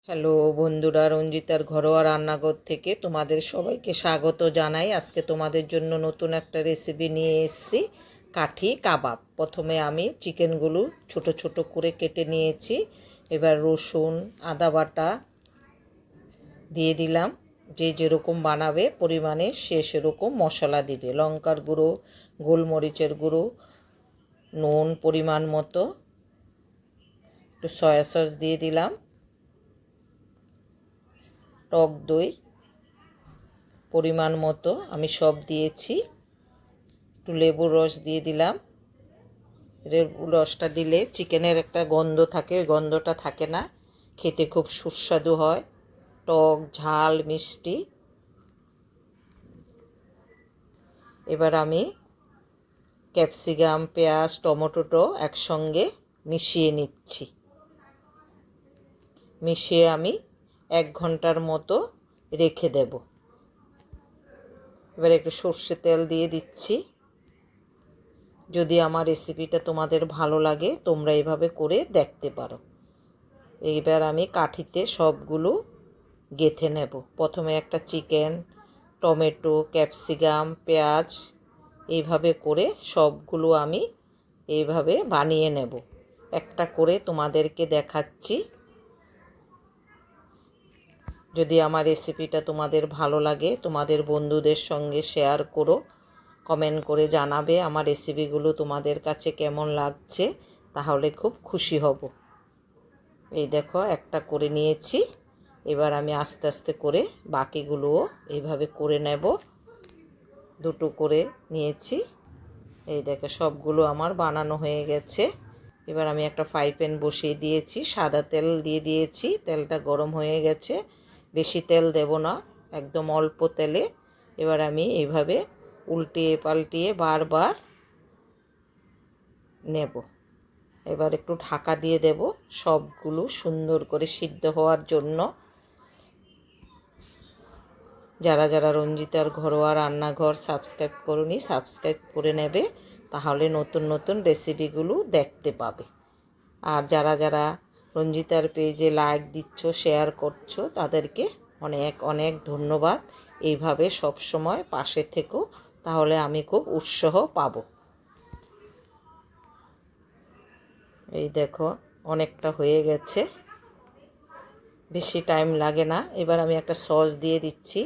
Hello বন্ধুরা, রঞ্জিতার ঘরোয়া রান্নাঘর থেকে তোমাদের সবাইকে স্বাগত জানাই। আজকে তোমাদের জন্য নতুন একটা রেসিপি নিয়ে এসেছি, কাঠি কাবাব। প্রথমে আমি চিকেনগুলো ছোট ছোট করে কেটে নিয়েছি। এবার রসুন আদা বাটা দিয়ে দিলাম। যে যেরকম বানাবে পরিমাণে সে সেরকম মশলা দিবে। লঙ্কার গুঁড়ো, গোলমরিচের গুঁড়ো, নুন পরিমাণ মতো, একটু সয়া সস দিয়ে দিলাম, টক দই পরিমাণ মতো আমি সব দিয়েছি, একটু লেবুর রস দিয়ে দিলাম। লেবুর রসটা দিলে চিকেনের একটা গন্ধ থাকে, ওই গন্ধটা থাকে না, খেতে খুব সুস্বাদু হয়, টক ঝাল মিষ্টি। এবার আমি ক্যাপসিকাম, পেঁয়াজ, টমেটোটো একসঙ্গে মিশিয়ে নিচ্ছি। মিশিয়ে আমি 1 ঘন্টার মতো রেখে দেব। এবার একটু সর্ষে তেল দিয়ে দিচ্ছি। যদি আমার রেসিপিটা তোমাদের ভালো লাগে তোমরা এভাবে করে দেখতে পারো। এইবার আমি কাঠিতে সবগুলো গেঁথে নেব। প্রথমে একটা চিকেন, টমেটো, ক্যাপসিকাম, পেঁয়াজ এইভাবে করে সবগুলো আমি এইভাবে বানিয়ে নেব। একটা করে তোমাদেরকে দেখাচ্ছি। যদি আমার রেসিপিটা তোমাদের ভালো লাগে তোমাদের বন্ধুদের সঙ্গে শেয়ার করো, কমেন্ট করে জানাবে আমার রেসিপিগুলো তোমাদের কাছে কেমন লাগছে, তাহলে খুব খুশি হব। এই দেখো একটা করে নিয়েছি। এবার আমি আস্তে আস্তে করে বাকিগুলোও এইভাবে করে নেব। দুটো করে নিয়েছি। এই দেখো সবগুলো আমার বানানো হয়ে গেছে। এবার আমি একটা ফ্রাই প্যান বসিয়ে দিয়েছি, সাদা তেল দিয়ে দিয়েছি। তেলটা গরম হয়ে গেছে, বেশি তেল দেব না, একদম অল্প তেলে এবার আমি এইভাবে উল্টিয়ে পাল্টিয়ে বারবার নেব। এবার একটু ঢাকা দিয়ে দেব সবগুলো সুন্দর করে সিদ্ধ হওয়ার জন্য। যারা যারা রঞ্জিতার ঘরোয়া রান্নাঘর সাবস্ক্রাইব করোনি সাবস্ক্রাইব করে নেবে, তাহলে নতুন নতুন রেসিপিগুলো দেখতে পাবে। আর যারা যারা রঞ্জিতার পেজে লাইক দিচ্ছ, শেয়ার করছো, তাদেরকে অনেক অনেক ধন্যবাদ। এইভাবে সব সময় পাশে থেকো, তাহলে আমি খুব উৎসাহ পাব। এই দেখো অনেকটা হয়ে গেছে, বেশি টাইম লাগে না। এবার আমি একটা সস দিয়ে দিচ্ছি।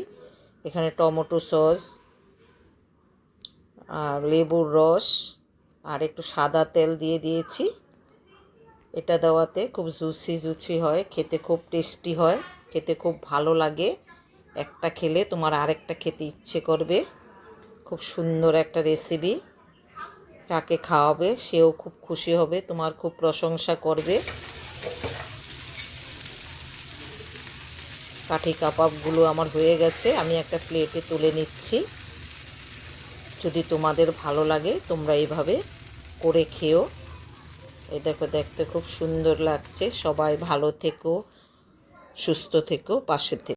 এখানে টমেটো সস আর লেবুর রস আর একটু সাদা তেল দিয়ে দিয়েছি। এটা দেওয়াতে খুব জুসি হয়, খেতে খুব টেস্টি হয়, খেতে খুব ভালো লাগে। একটা খেলে তোমার আরেকটা খেতে ইচ্ছে করবে। খুব সুন্দর একটা রেসিপি, যাকে খাওয়াবে সেও খুব খুশি হবে, তোমার খুব প্রশংসা করবে। কাঠি কাবাবগুলো আমার হয়ে গেছে, আমি একটা প্লেটে তুলে নিচ্ছি। যদি তোমাদের ভালো লাগে তোমরা এইভাবে করে খেও। এই দেখো দেখতে খুব সুন্দর লাগছে। সবাই ভালো থেকো, সুস্থ থেকো, পাশে থেকো।